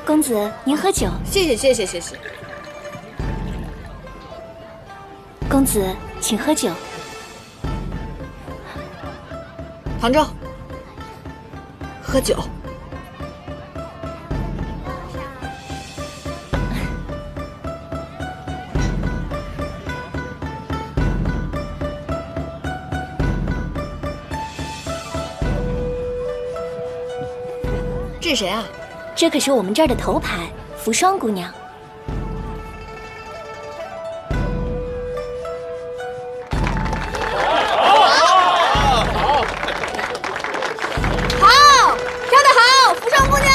公子，您喝酒。谢谢。公子，请喝酒。杭州，喝酒。这是谁啊？这可是我们这儿的头牌，扶霜姑娘。好，跳得好，扶霜姑娘。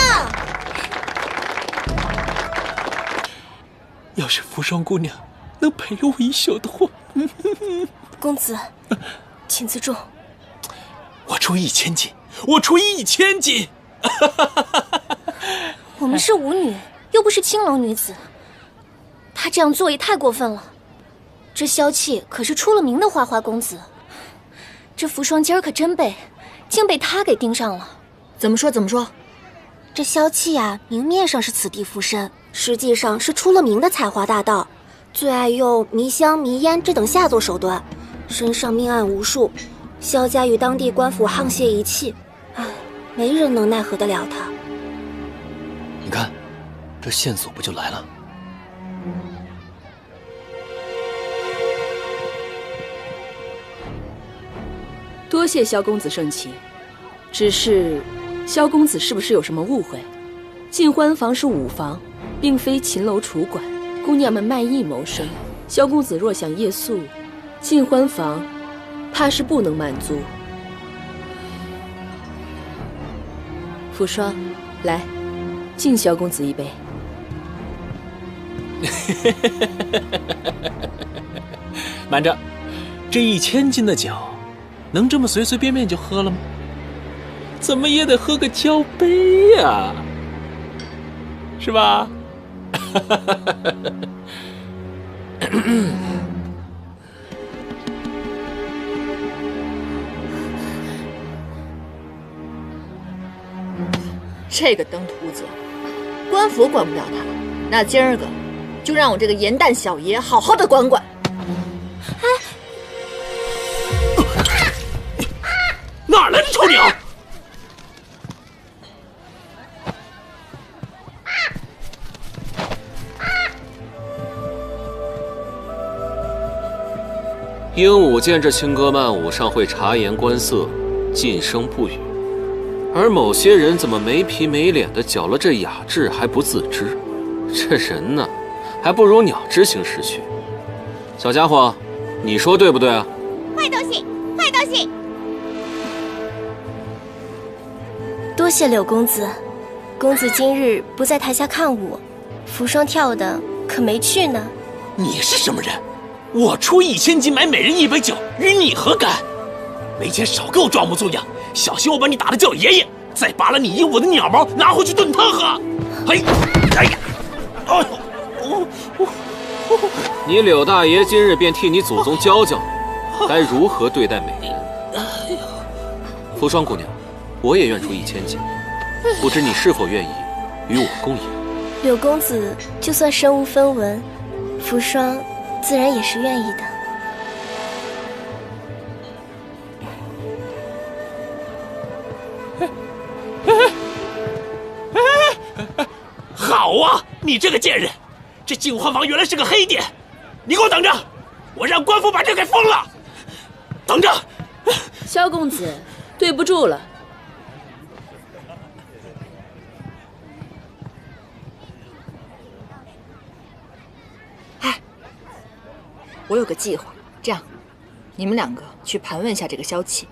要是扶霜姑娘能陪我一宿的话，公子，请自重。我出1000斤，我出1000斤。我们是舞女，又不是青楼女子，她这样做也太过分了。这萧气可是出了名的花花公子，这扶霜今儿可真背，竟被他给盯上了。怎么说？这萧气啊，明面上是此地附身，实际上是出了名的采花大盗，最爱用迷香、迷烟这等下作手段，身上命案无数。萧家与当地官府沆瀣一气，唉，没人能奈何得了他。你看，这线索不就来了？多谢萧公子盛情，只是萧公子是不是有什么误会？尽欢房是舞房，并非秦楼楚馆，姑娘们卖艺谋生。萧公子若想夜宿，尽欢房怕是不能满足。扶霜，来，敬萧公子一杯。慢着，这1000斤的酒，能这么随随便便就喝了吗？怎么也得喝个交杯呀，是吧？这个登徒子，官府管不了他，那今儿个就让我这个盐蛋小爷好好的管管。哪儿来的臭鸟？鹦鹉见这轻歌曼舞尚会察言观色，噤声不语，而某些人怎么没皮没脸的搅了这雅致还不自知？这人呢，还不如鸟知行识趣。小家伙，你说对不对啊？坏东西，坏东西！多谢柳公子，公子今日不在台下看舞，扶霜跳的可没趣呢。你是什么人？我出1000斤买每人1杯酒，与你何干？没钱少给我装模作样，小心我把你打的叫爷爷，再扒了你鹦鹉的鸟毛拿回去炖汤喝。哎呀，哎呦，你柳大爷今日便替你祖宗教教你，该如何对待美人。扶霜姑娘，我也愿出1000斤，不知你是否愿意与我共饮？柳公子就算身无分文，扶霜自然也是愿意的。好啊，你这个贱人！这净欢房原来是个黑店，你给我等着，我让官府把这给封了！等着！萧公子，对不住了。哎，我有个计划，这样，你们2个去盘问一下这个萧气，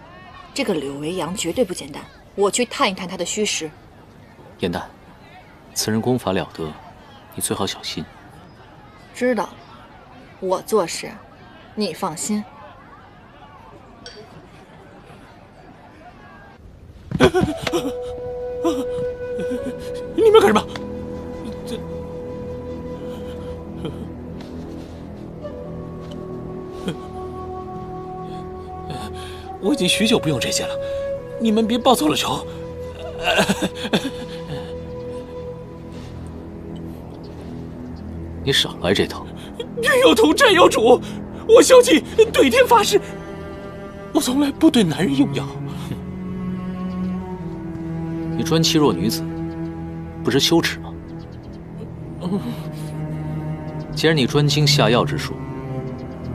这个柳维阳绝对不简单，我去探一探他的虚实。严旦，此人功法了得，你最好小心。知道了，我做事，你放心。你们干什么？我已经许久不用这些了，你们别报错了仇。你少来这套。冤有头债有主，我萧纪对天发誓，我从来不对男人用药。你专欺弱女子，不知羞耻吗？既然你专精下药之术，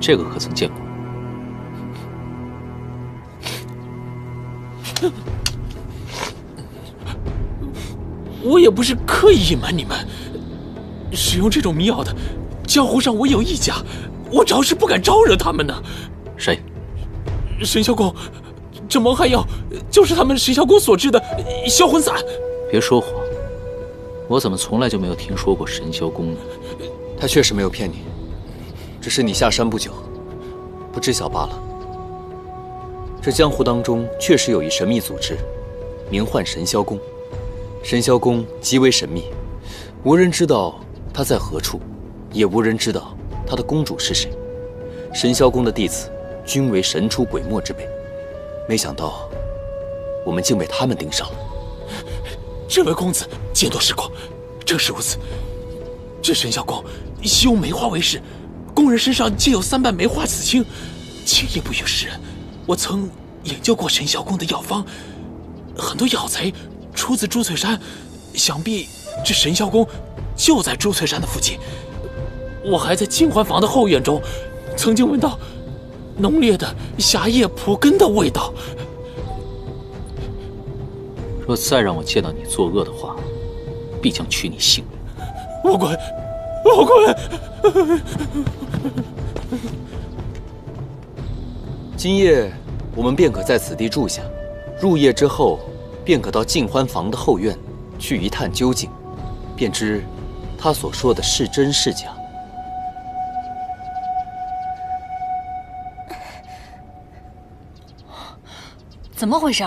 这个可曾见过？我也不是刻意隐瞒你们，使用这种迷药的，江湖上我有一家，我着实不敢招惹他们呢。谁？神霄宫，这蒙汗药就是他们神霄宫所制的销魂散。别说谎，我怎么从来就没有听说过神霄宫呢？他确实没有骗你，只是你下山不久，不知晓罢了。这江湖当中确实有一神秘组织，名唤神霄宫。神霄宫极为神秘，无人知道它在何处，也无人知道它的公主是谁。神霄宫的弟子均为神出鬼没之辈，没想到我们竟被他们盯上了。这位公子见多识广，正是如此。这神霄宫习用梅花为事，宫人身上皆有3瓣梅花刺青，轻易不允示人。我曾研究过神霄宫的药方，很多药材出自朱翠山，想必这神霄宫就在朱翠山的附近。我还在净欢坊的后院中，曾经闻到浓烈的霞叶蒲根的味道。若再让我见到你作恶的话，必将取你性命。我滚！我滚！今夜我们便可在此地住下，入夜之后便可到净欢坊的后院去一探究竟，便知他所说的是真是假。怎么回事？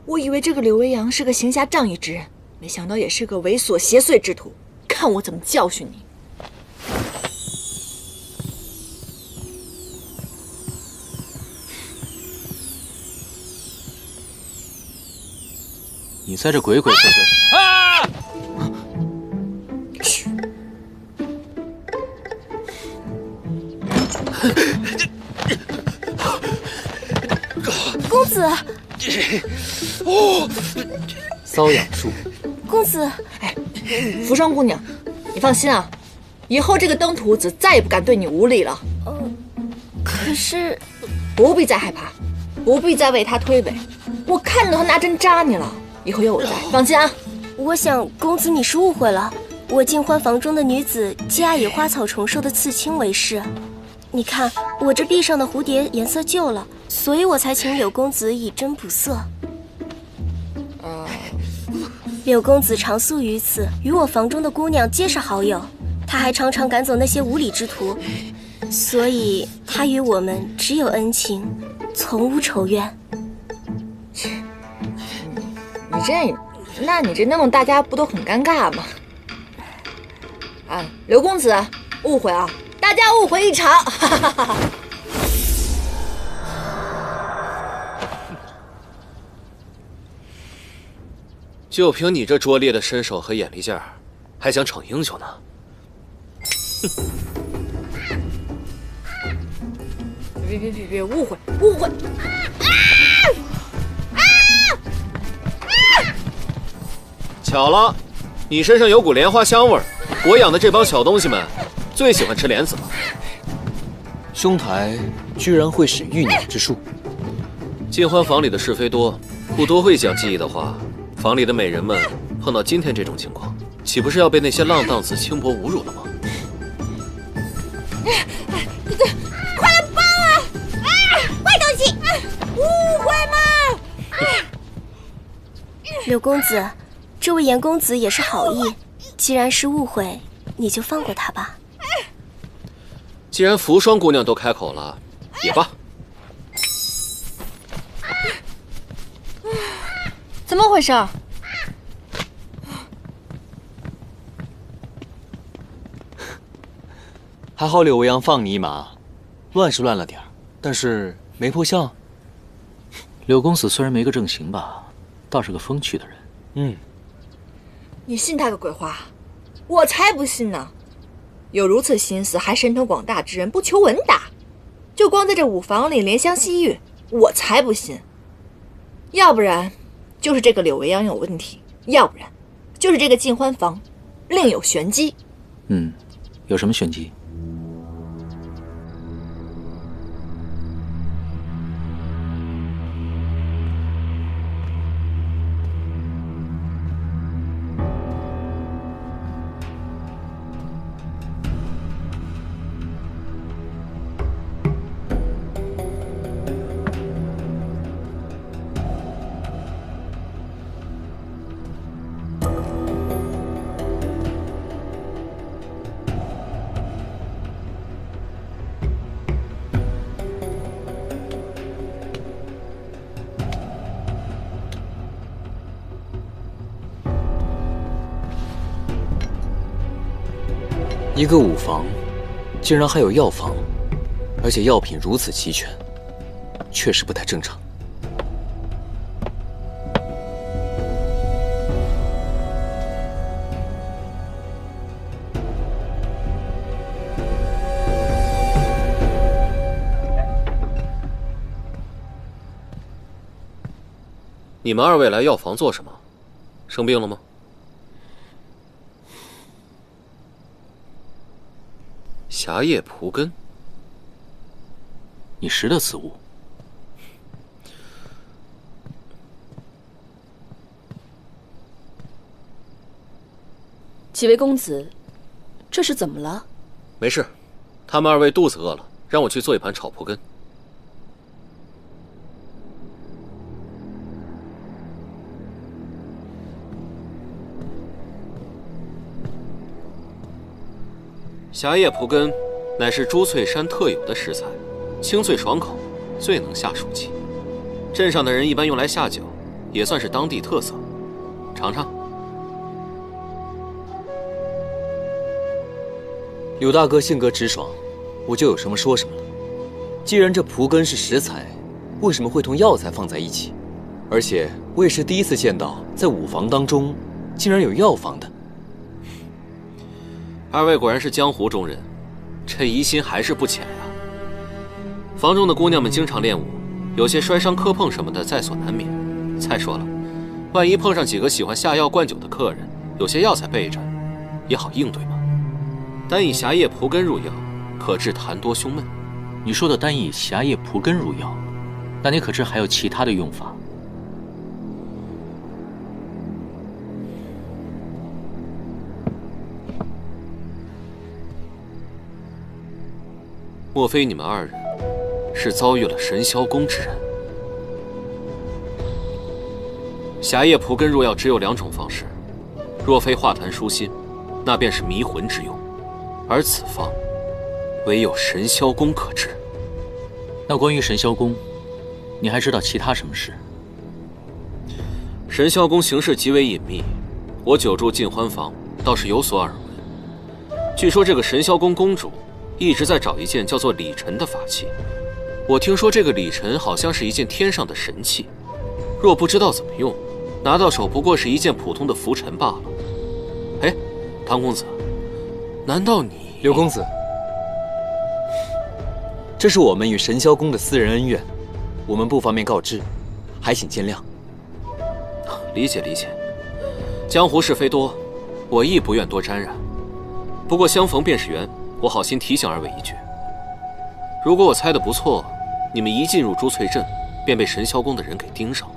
我以为这个柳微阳是个行侠仗义之人，没想到也是个猥琐邪祟之徒。看我怎么教训你！你在这鬼鬼祟祟啊！去！公子，哦，瘙痒术。公子，哎，扶霜姑娘，你放心啊，以后这个登徒子再也不敢对你无礼了。可是不必再害怕，不必再为他推诿。我看到他拿针扎你了，以后有我在，放心啊。我想公子你是误会了，我净欢坊中的女子皆爱以花草虫兽的刺青为饰。你看我这臂上的蝴蝶颜色旧了，所以我才请柳公子以针补色。柳公子常宿于此，与我房中的姑娘皆是好友，他还常常赶走那些无礼之徒，所以他与我们只有恩情，从无仇怨。那你这弄大家不都很尴尬吗？啊，刘公子，误会啊，大家误会一场。哈哈哈哈。就凭你这拙劣的身手和眼力劲儿，还想逞英雄呢？别误会！巧了，你身上有股莲花香味儿，我养的这帮小东西们最喜欢吃莲子了。兄台居然会使御鸟之术？净欢坊里的是非多，不多会讲技艺的话，坊里的美人们碰到今天这种情况，岂不是要被那些浪荡子轻薄侮辱了吗？快来帮我！坏东西！误会吗？柳公子，这位严公子也是好意，既然是误会，你就放过他吧。既然扶霜姑娘都开口了，也罢。怎么回事？还好柳微阳放你一马，乱是乱了点儿，但是没破相。柳公子虽然没个正形吧，倒是个风趣的人。你信他个鬼话！我才不信呢！有如此心思还神通广大之人不求闻达，就光在这五房里怜香惜玉，我才不信。要不然就是这个柳维阳有问题，要不然就是这个尽欢房另有玄机。有什么玄机？一个五房，竟然还有药房，而且药品如此齐全，确实不太正常。你们二位来药房做什么？生病了吗？狭叶蒲根，你识得此物？几位公子，这是怎么了？没事，他们二位肚子饿了，让我去做一盘炒蒲根。狭叶蒲根乃是珠翠山特有的食材，清脆爽口，最能下暑气。镇上的人一般用来下酒，也算是当地特色。尝尝。柳大哥性格直爽，我就有什么说什么了。既然这蒲根是食材，为什么会同药材放在一起？而且我也是第一次见到，在五房当中竟然有药房的。二位果然是江湖中人，这疑心还是不浅呀。房中的姑娘们经常练武，有些摔伤磕碰什么的在所难免。再说了，万一碰上几个喜欢下药灌酒的客人，有些药材备着，也好应对嘛。单以狭叶蒲根入药，可治痰多胸闷。你说的单以狭叶蒲根入药，那你可知还有其他的用法？莫非你们二人是遭遇了神霄宫之人？狭叶蒲根入药只有两种方式，若非化痰舒心，那便是迷魂之用，而此方唯有神霄宫可治。那关于神霄宫，你还知道其他什么事？神霄宫行事极为隐秘，我久住尽欢房，倒是有所耳闻。据说这个神霄宫公主一直在找一件叫做礼尘的法器。我听说这个礼尘好像是一件天上的神器，若不知道怎么用，拿到手不过是一件普通的拂尘罢了。哎，唐公子，难道你……柳公子，这是我们与神霄宫的私人恩怨，我们不方便告知，还请见谅。理解理解，江湖是非多，我亦不愿多沾染。不过相逢便是缘，我好心提醒二位一句。如果我猜得不错，你们一进入珠翠镇，便被神霄宫的人给盯上了。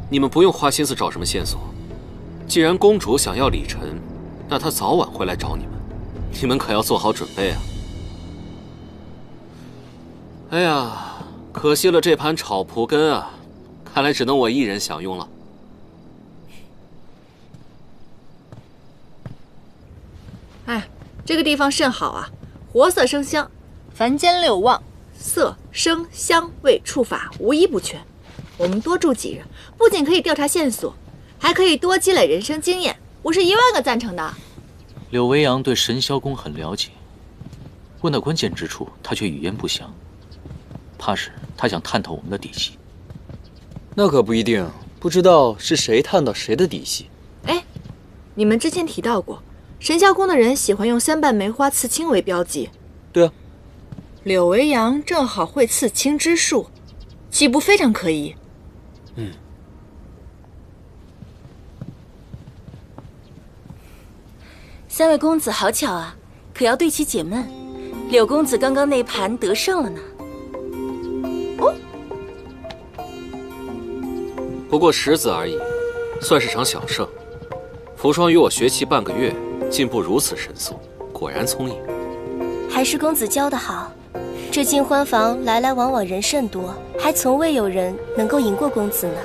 你们不用花心思找什么线索，既然公主想要礼尘，那她早晚会来找你们，你们可要做好准备啊！哎呀，可惜了这盘炒蒲根啊，看来只能我一人享用了。哎，这个地方甚好啊，活色生香，凡间六旺，色声香味触法无一不全。我们多住几日，不仅可以调查线索，还可以多积累人生经验。我是10000个赞成的。柳维阳对神霄宫很了解，问到关键之处，他却语焉不详，怕是他想探透我们的底细。那可不一定，不知道是谁探到谁的底细。哎，你们之前提到过，神霄宫的人喜欢用3瓣梅花刺青为标记。对啊，柳维阳正好会刺青之术，岂不非常可疑？3位公子好巧啊，可要对其解闷。柳公子刚刚那盘得胜了呢。不过10子而已，算是场小胜。福双与我学棋半个月，进步如此神速，果然聪颖。还是公子教得好。这尽欢房来来往往人甚多，还从未有人能够赢过公子呢。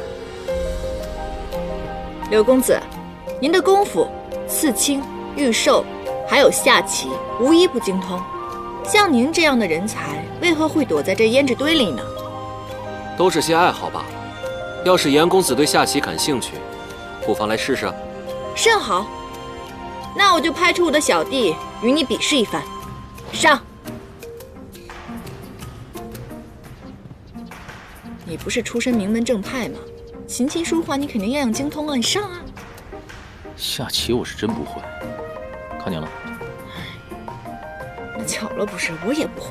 柳公子，您的功夫、刺青、御兽，还有下棋，无一不精通。像您这样的人才，为何会躲在这胭脂堆里呢？都是些爱好罢了。要是严公子对下棋感兴趣，不妨来试试。甚好，那我就派出我的小弟与你比试一番。上！你不是出身名门正派吗？琴棋书画你肯定样样精通啊，你上啊！下棋我是真不会，看见了。那巧了不是，我也不会。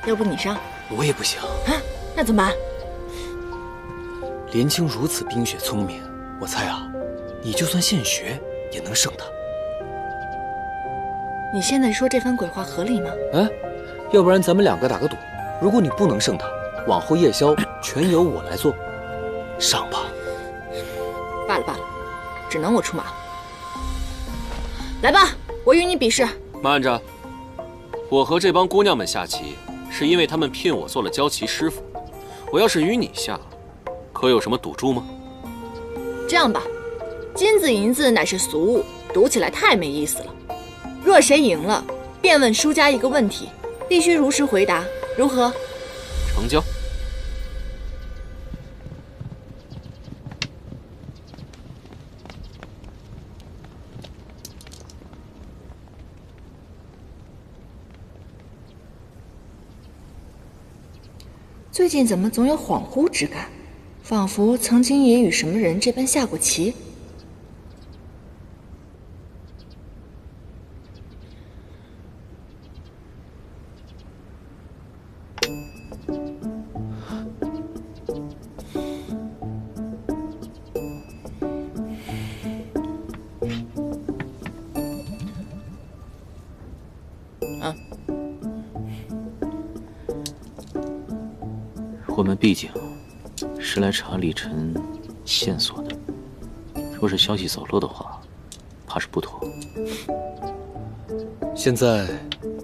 要不你上？我也不行。啊，那怎么办？连青如此冰雪聪明，我猜啊，你就算现学也能胜他。你现在说这番鬼话合理吗？哎，要不然咱们2个打个赌，如果你不能胜他，往后夜宵全由我来做。上吧。罢了罢了，只能我出马。来吧，我与你比试。慢着，我和这帮姑娘们下棋，是因为她们聘我做了教棋师傅。我要是与你下，可有什么赌注吗？这样吧，金子银子乃是俗物，赌起来太没意思了。若谁赢了，便问输家一个问题，必须如实回答，如何？成交。最近怎么总有恍惚之感，仿佛曾经也与什么人这般下过棋。我们毕竟是来查李晨线索的，若是消息走漏的话，怕是不妥。现在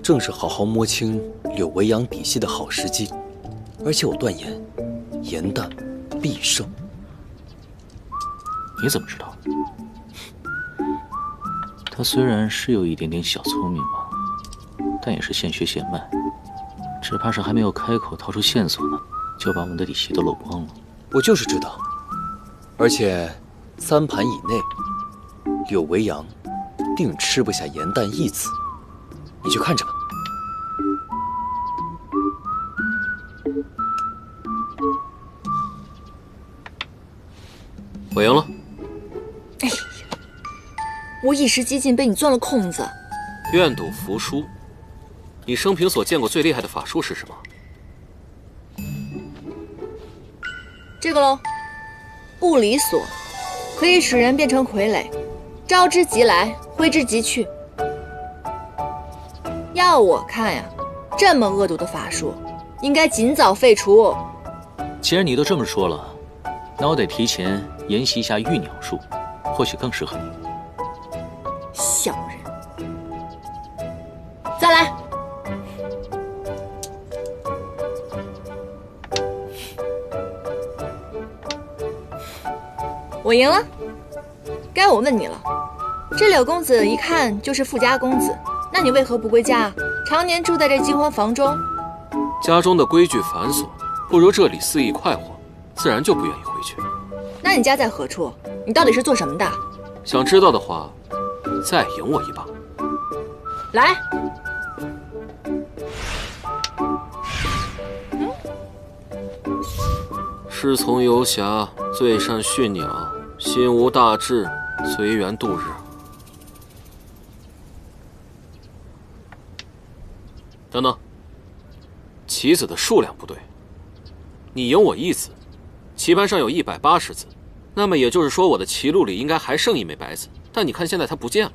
正是好好摸清柳维阳底细的好时机，而且我断言，严旦必胜。你怎么知道？他虽然是有一点点小聪明吧，但也是现学现卖，只怕是还没有开口掏出线索呢，就把我们的底细都漏光了。我就是知道，而且3盘以内，柳维阳定吃不下严旦一子，你去看着吧。我赢了。哎呀，我一时激进被你钻了空子。愿赌服输。你生平所见过最厉害的法术是什么？这个喽，不离锁，可以使人变成傀儡，招之即来，挥之即去。要我看呀，这么恶毒的法术，应该尽早废除。既然你都这么说了，那我得提前研习一下御鸟术，或许更适合你。小人，再来。我赢了，该我问你了。这柳公子一看就是富家公子，那你为何不归家，常年住在这金欢房中？家中的规矩繁琐，不如这里肆意快活，自然就不愿意回去。那你家在何处？你到底是做什么的？想知道的话，再赢我一把。来。师从游侠，最善驯鸟，心无大志，随缘度日。等等，棋子的数量不对，你赢我1子，棋盘上有180子，那么也就是说我的棋路里应该还剩1枚白子，但你看现在它不见了。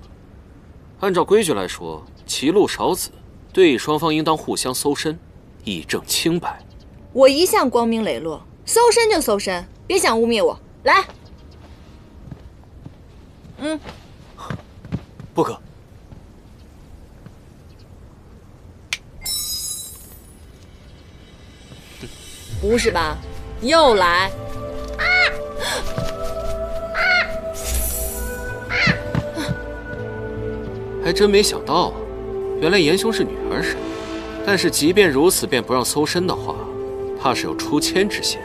按照规矩来说，棋路少子，对弈双方应当互相搜身，以证清白。我一向光明磊落，搜身就搜身，别想污蔑我。来，不可。不是吧？又来！还真没想到啊，原来严兄是女儿身。但是即便如此，便不让搜身的话，怕是有出千之嫌。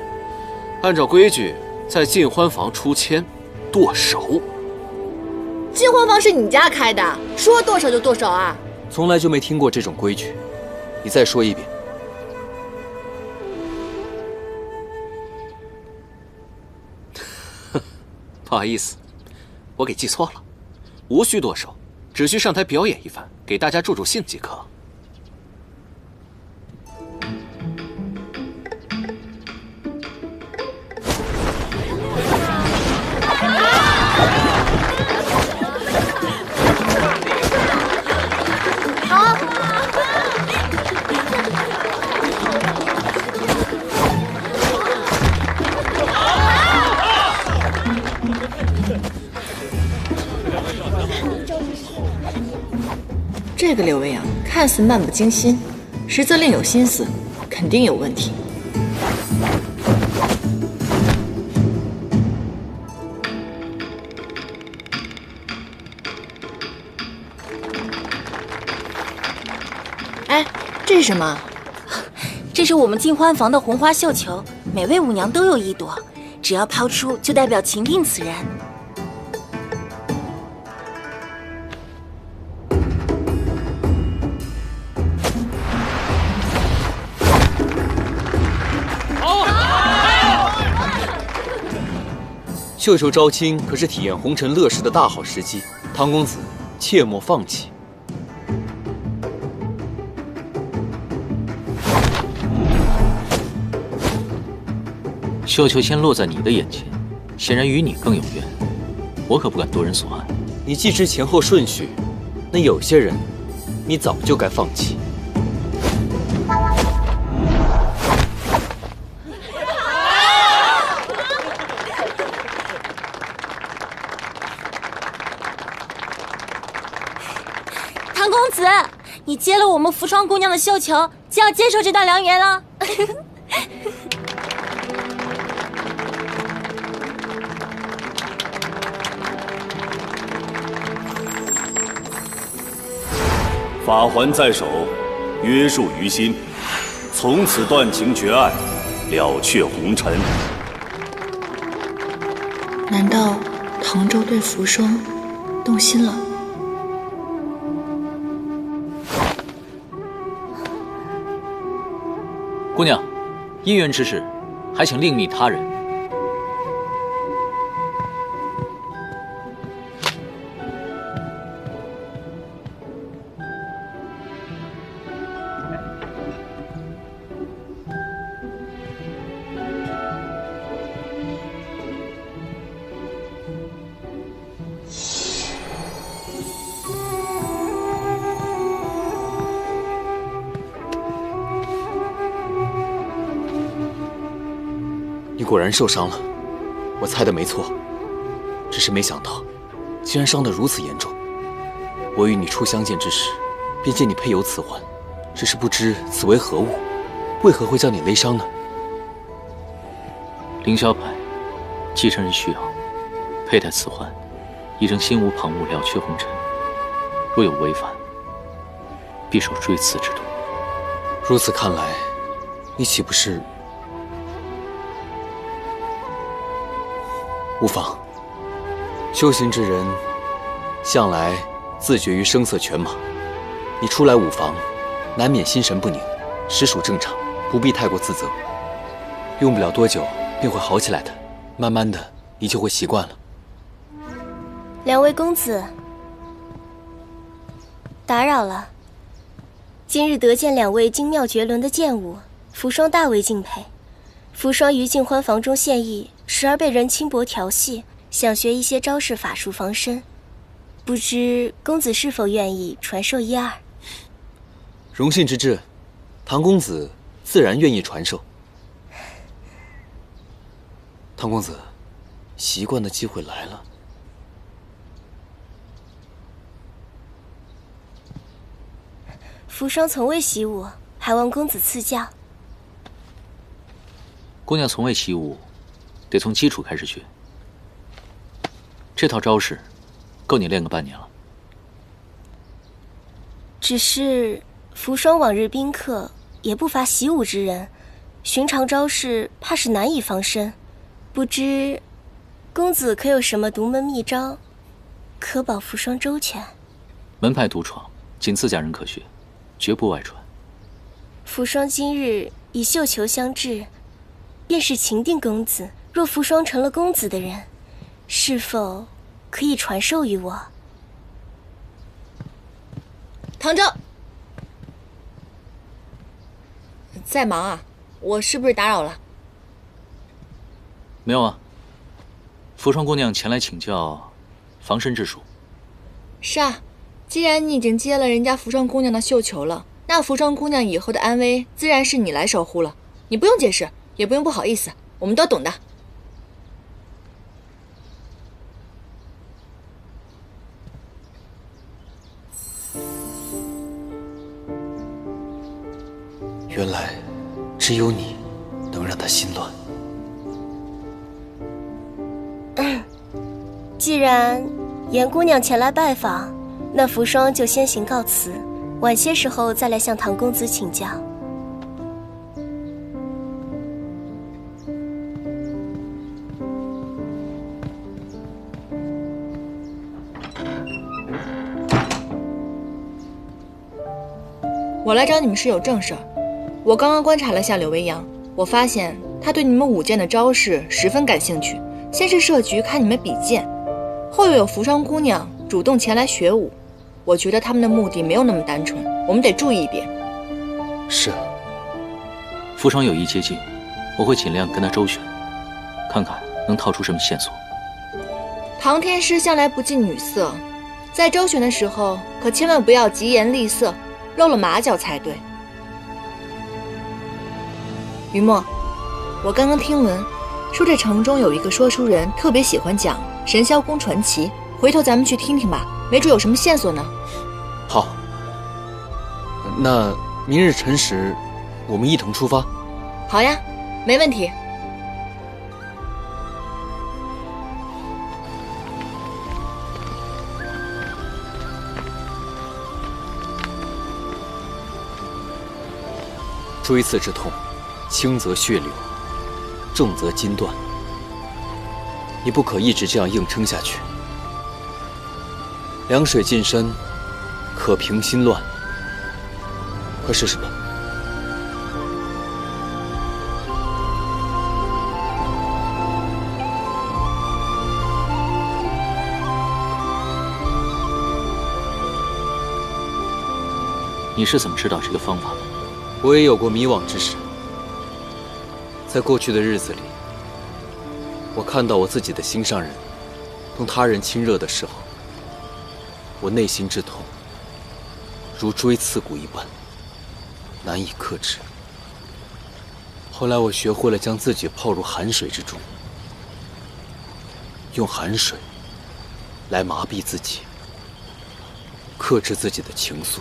按照规矩，在尽欢房出千，剁手。尽欢房是你家开的，说剁手就剁手啊？从来就没听过这种规矩，你再说一遍。不好意思，我给记错了，无需剁手，只需上台表演一番，给大家助助兴即可。这个柳未央看似漫不经心，实则另有心思，肯定有问题。哎，这是什么？这是我们尽欢房的红花绣球，每位舞娘都有1朵，只要抛出就代表情定此人。绣球招亲可是体验红尘乐事的大好时机，唐公子切莫放弃。绣球先落在你的眼前，显然与你更有缘，我可不敢夺人所爱。你既知前后顺序，那有些人，你早就该放弃。唐公子，你接了我们扶窗姑娘的绣球，就要接受这段良缘了。法环在手，约束于心，从此断情绝爱，了却红尘。难道唐州对扶霜动心了？姑娘，姻缘之事，还请另觅他人。你果然受伤了，我猜的没错，只是没想到，竟然伤得如此严重。我与你初相见之时，便见你配有此环，只是不知此为何物，为何会将你勒伤呢？凌霄牌，继承人需要，佩戴此环，以证心无旁骛，了却红尘。若有违反，必受追赐之毒。如此看来，你岂不是……无妨，修行之人向来自绝于声色犬马。你初来五房，难免心神不宁，实属正常，不必太过自责。用不了多久便会好起来的，慢慢的你就会习惯了。两位公子，打扰了。今日得见两位精妙绝伦的剑舞，扶霜大为敬佩。扶霜于尽欢房中现役，时而被人轻薄调戏，想学一些招式法术防身，不知公子是否愿意传授一二？荣幸之至，唐公子自然愿意传授。唐公子，习惯的机会来了。扶霜从未习武，还望公子赐教。姑娘从未习武，得从基础开始学。这套招式，够你练个半年了。只是扶霜往日宾客也不乏习武之人，寻常招式怕是难以防身。不知公子可有什么独门秘招，可保扶霜周全？门派独闯，仅自家人可学，绝不外传。扶霜今日以绣球相致，便是情定公子。若扶霜成了公子的人，是否可以传授于我？唐征，在忙啊？我是不是打扰了？没有啊。扶霜姑娘前来请教防身之术。是啊，既然你已经接了人家扶霜姑娘的绣球了，那扶霜姑娘以后的安危自然是你来守护了。你不用解释，也不用不好意思，我们都懂的。原来只有你能让他心乱。既然严姑娘前来拜访，那扶霜就先行告辞，晚些时候再来向唐公子请教。我来找你们是有正事儿。我刚刚观察了下柳微阳，我发现他对你们舞剑的招式十分感兴趣。先是设局看你们比剑，后又有扶霜姑娘主动前来学舞。我觉得他们的目的没有那么单纯，我们得注意一点。是。扶霜有意接近，我会尽量跟他周旋，看看能套出什么线索。唐天师向来不近女色，在周旋的时候可千万不要疾言厉色，露了马脚才对。于墨，我刚刚听闻说这城中有一个说书人特别喜欢讲神霄宫传奇，回头咱们去听听吧，没准有什么线索呢。好，那明日辰时我们一同出发。好呀，没问题。锥刺之痛，轻则血流，重则筋断。你不可一直这样硬撑下去。凉水进身，可平心乱。快试试吧。你是怎么知道这个方法的？我也有过迷惘之时。在过去的日子里，我看到我自己的心上人同他人亲热的时候，我内心之痛如锥刺骨一般，难以克制。后来我学会了将自己泡入寒水之中，用寒水来麻痹自己，克制自己的情愫。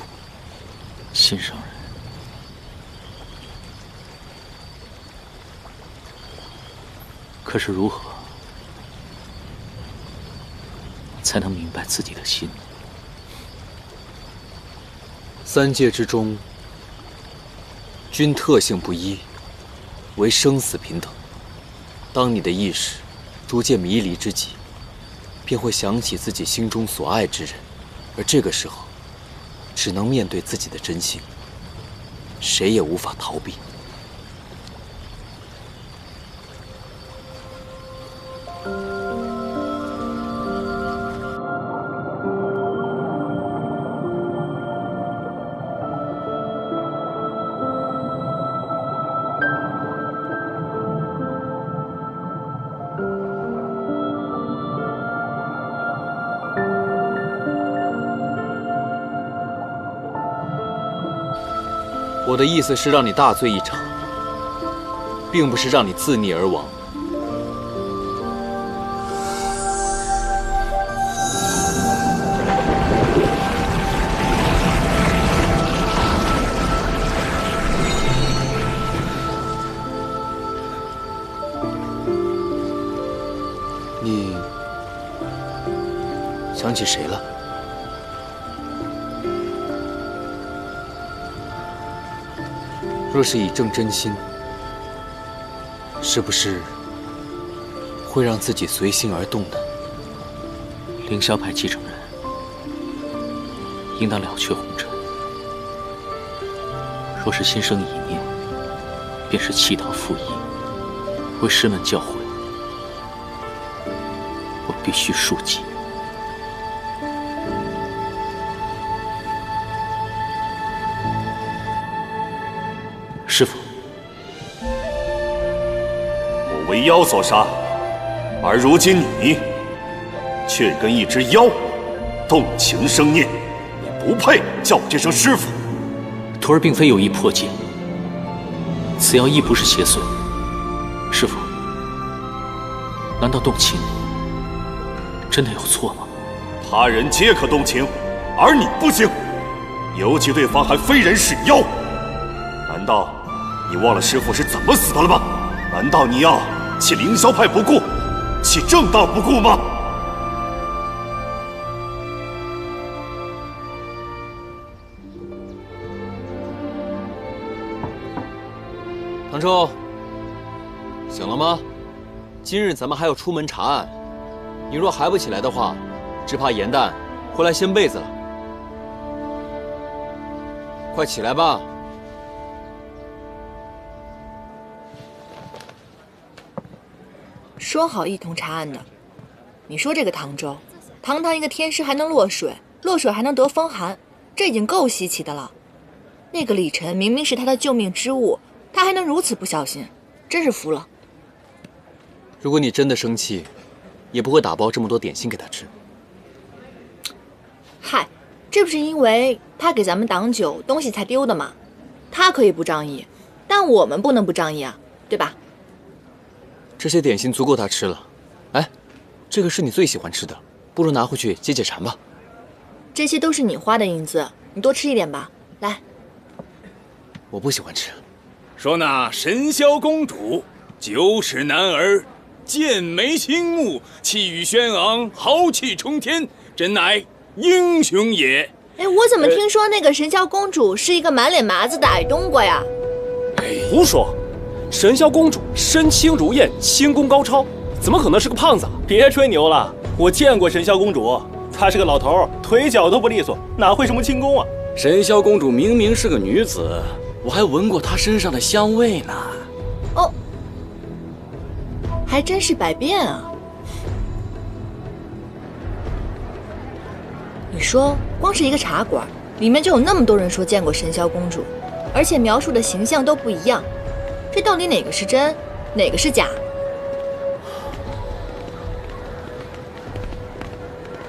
心上人，可是如何才能明白自己的心？三界之中，均特性不一，为生死平等。当你的意识逐渐迷离之际，便会想起自己心中所爱之人，而这个时候，只能面对自己的真心，谁也无法逃避。我的意思是让你大醉一场，并不是让你自溺而亡。你想起谁了？若是以正真心，是不是会让自己随心而动呢？凌霄派继承人应当了却红尘。若是心生一念，便是弃道负义，为师门教诲，我必须恕己。师父，我为妖所杀，而如今你却跟一只妖动情生念，你不配叫我这声师父。徒儿并非有意破戒，此妖亦不是邪祟。师父，难道动情真的有错吗？他人皆可动情，而你不行，尤其对方还非人是妖。难道你忘了师父是怎么死的了吗？难道你要弃凌霄派不顾，弃正道不顾吗？唐周，醒了吗？今日咱们还要出门查案，你若还不起来的话，只怕严旦会来掀被子了。快起来吧！说好一同查案的，你说这个唐周，堂堂一个天师还能落水，落水还能得风寒，这已经够稀奇的了。那个李晨明明是他的救命之物，他还能如此不小心，真是服了。如果你真的生气，也不会打包这么多点心给他吃。嗨，这不是因为他给咱们挡酒，东西才丢的吗？他可以不仗义，但我们不能不仗义啊，对吧？这些点心足够他吃了。哎，这个是你最喜欢吃的，不如拿回去解解馋吧。这些都是你花的银子，你多吃一点吧。来，我不喜欢吃。说那神霄公主9尺男儿，剑眉星目，气宇轩昂，豪气冲天，真乃英雄也。哎，我怎么听说那个神霄公主是一个满脸麻子的矮冬瓜呀？胡说！神霄公主身轻如燕，轻功高超，怎么可能是个胖子？别吹牛了，我见过神霄公主，她是个老头，腿脚都不利索，哪会什么轻功啊？神霄公主明明是个女子，我还闻过她身上的香味呢。哦，还真是百变啊！你说，光是一个茶馆，里面就有那么多人说见过神霄公主，而且描述的形象都不一样。这到底哪个是真，哪个是假？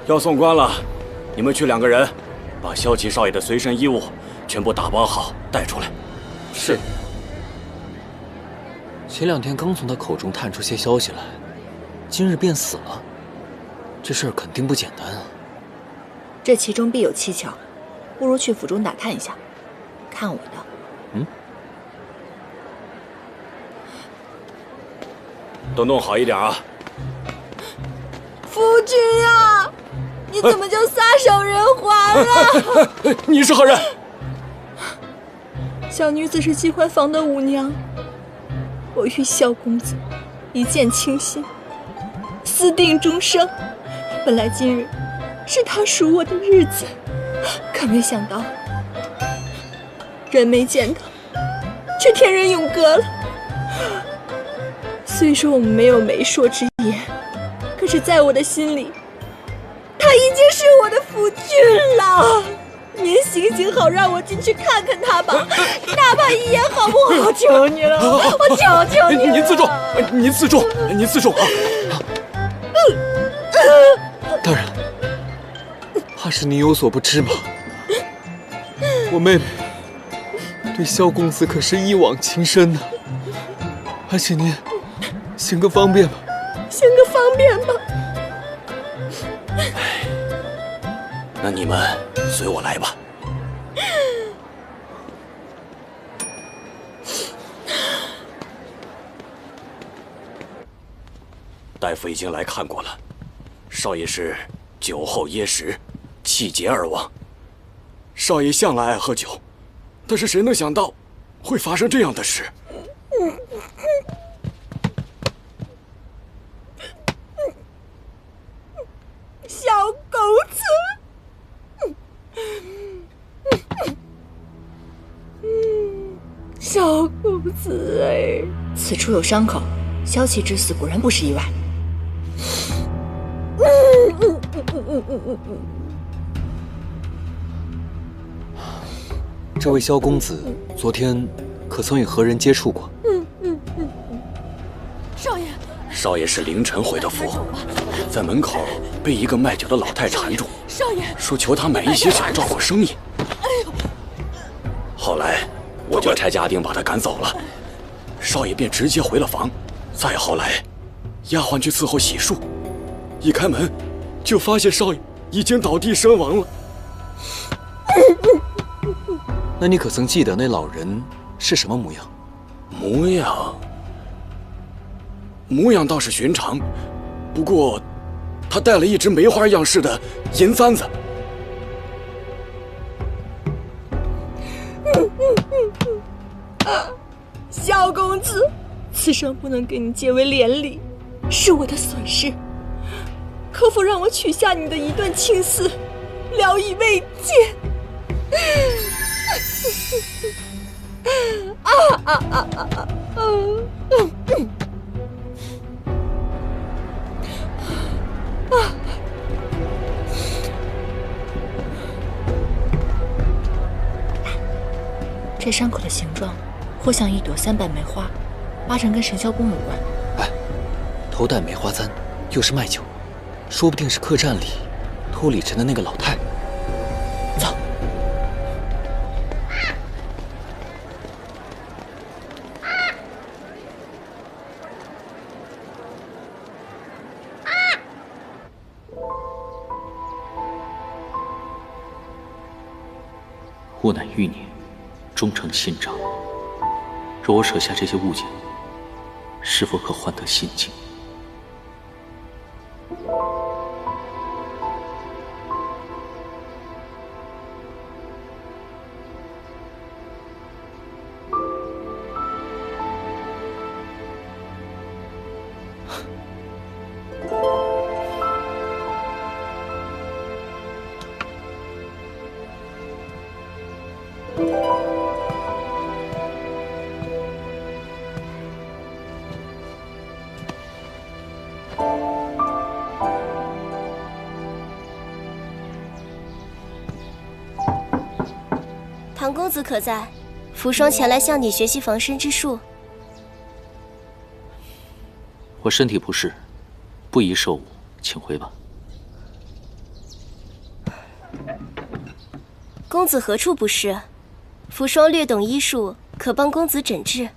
要送官了，你们去2个人，把萧齐少爷的随身衣物全部打包好带出来。是。前2天刚从他口中探出些消息来，今日便死了，这事儿肯定不简单啊。这其中必有蹊跷，不如去府中打探一下。看我的。都弄好一点啊！夫君啊，你怎么就撒手人寰了？你是何人？小女子是金欢坊的舞娘，我与萧公子一见倾心，私定终生。本来今日是他赎我的日子，可没想到人没见到，却天人永隔了。虽说我们没有媒妁之言，可是在我的心里，他已经是我的夫君了。您行行好，让我进去看看他吧，哪怕一眼好不好？求你了，我求求你了。您自重，您自重，您自重啊！大人，怕是您有所不知吧？我妹妹这萧公子可是一往情深呐，还请您行个方便吧。行个方便吧。那你们随我来吧。大夫已经来看过了，少爷是酒后噎食，气结而亡。少爷向来爱喝酒，但是谁能想到会发生这样的事？小公子，小公子哎，此处有伤口，萧琪之死果然不是意外。这位萧公子昨天可曾与何人接触过？少爷，少爷是凌晨回的府，在门口被一个卖酒的老太缠住，少爷说求他买一些酒照顾生意。后来我就差家丁把他赶走了，少爷便直接回了房。再后来，丫鬟去伺候洗漱，一开门就发现少爷已经倒地身亡了。那你可曾记得那老人是什么模样？模样倒是寻常，不过他带了一只梅花样式的银簪子。萧公子，此生不能给你结为连理，是我的损失。可否让我取下你的一段青丝，聊以慰藉？这伤口的形状，或像一朵300梅花，八成跟神霄宫有关。哎，头戴梅花簪，又是卖酒，说不定是客栈里偷李晨的那个老太。走。吾乃欲念，终成信长。若我舍下这些物件，是否可换得心境？唐公子可在？扶霜前来向你学习防身之术。我身体不适，不宜受侮，请回吧。公子何处不适？扶霜略懂医术，可帮公子诊治。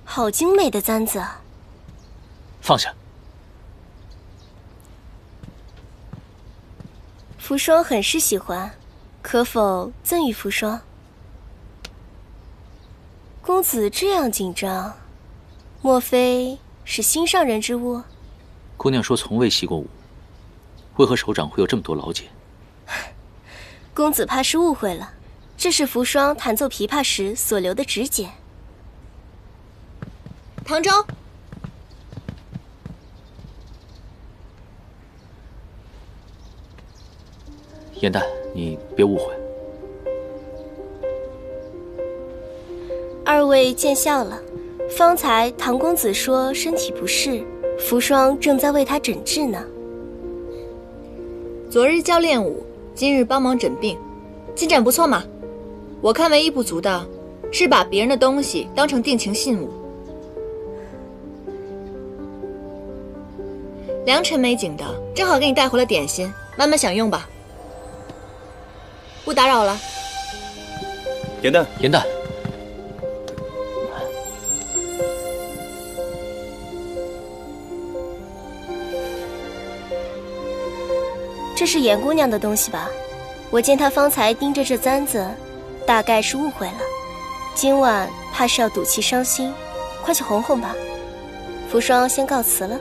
好精美的簪子。放下。扶霜很是喜欢，可否赠予扶霜？公子这样紧张，莫非是心上人之物？姑娘说从未习过武，为何手掌会有这么多老茧？公子怕是误会了，这是扶霜弹奏琵琶时所留的指茧。唐周，燕丹，你别误会。二位见笑了。方才唐公子说身体不适，扶霜正在为他诊治呢。昨日教练武，今日帮忙诊病，进展不错嘛。我看唯一不足的是把别人的东西当成定情信物。良辰美景的，正好给你带回了点心，慢慢享用吧。不打扰了。严蛋，严蛋，这是严姑娘的东西吧？我见她方才盯着这簪子，大概是误会了。今晚怕是要赌气伤心，快去哄哄吧。福双先告辞了。